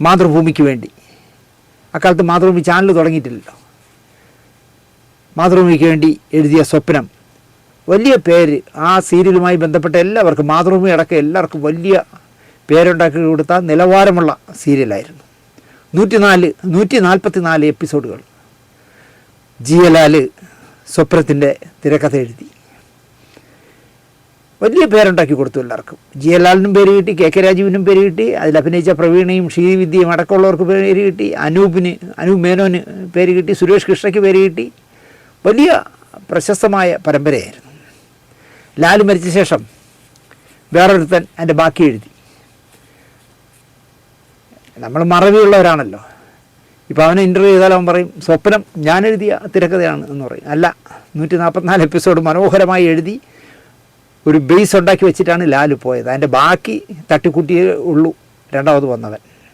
മാതൃഭൂമിക്ക് വേണ്ടി. അക്കാലത്ത് മാതൃഭൂമി ചാനൽ തുടങ്ങിയിട്ടില്ലല്ലോ. മാതൃഭൂമിക്ക് വേണ്ടി എഴുതിയ സ്വപ്നം, വലിയ പേര് ആ സീരിയലുമായി ബന്ധപ്പെട്ട എല്ലാവർക്കും, മാതൃഭൂമി അടക്കം എല്ലാവർക്കും വലിയ പേരുണ്ടാക്കി കൊടുത്ത നിലവാരമുള്ള സീരിയലായിരുന്നു. 144 എപ്പിസോഡുകൾ. GLാൽ സ്വപ്നത്തിൻ്റെ തിരക്കഥ എഴുതി വലിയ പേരുണ്ടാക്കി കൊടുത്തു എല്ലാവർക്കും. GLാലിനും പേര് കിട്ടി, KK രാജീവിനും പേര് കിട്ടി, അതിലഭിനയിച്ച പ്രവീണയും ശ്രീവിദ്യയും അടക്കമുള്ളവർക്ക് പേര് കിട്ടി, അനൂപ് മേനോന് പേര് കിട്ടി, സുരേഷ് കൃഷ്ണയ്ക്ക് പേര് കിട്ടി. വലിയ പ്രശസ്തമായ പരമ്പരയായിരുന്നു. ലാൽ മരിച്ച ശേഷം വേറൊരുത്തൻ അതിൻ്റെ ബാക്കി എഴുതി. നമ്മൾ മറവിയുള്ളവരാണല്ലോ. ഇപ്പോൾ അവനെ ഇൻ്റർവ്യൂ ചെയ്താൽ അവൻ പറയും സ്വപ്നം ഞാൻ എഴുതിയ തിരക്കഥയാണ് എന്ന് പറയും. അല്ല, 144 എപ്പിസോഡ് മനോഹരമായി എഴുതി ഒരു ബേസ് ഉണ്ടാക്കി വെച്ചിട്ടാണ് ലാൽ പോയത്. അതിൻ്റെ ബാക്കി തട്ടിക്കൂട്ടിയേ ഉള്ളൂ രണ്ടാമത് വന്നവൻ.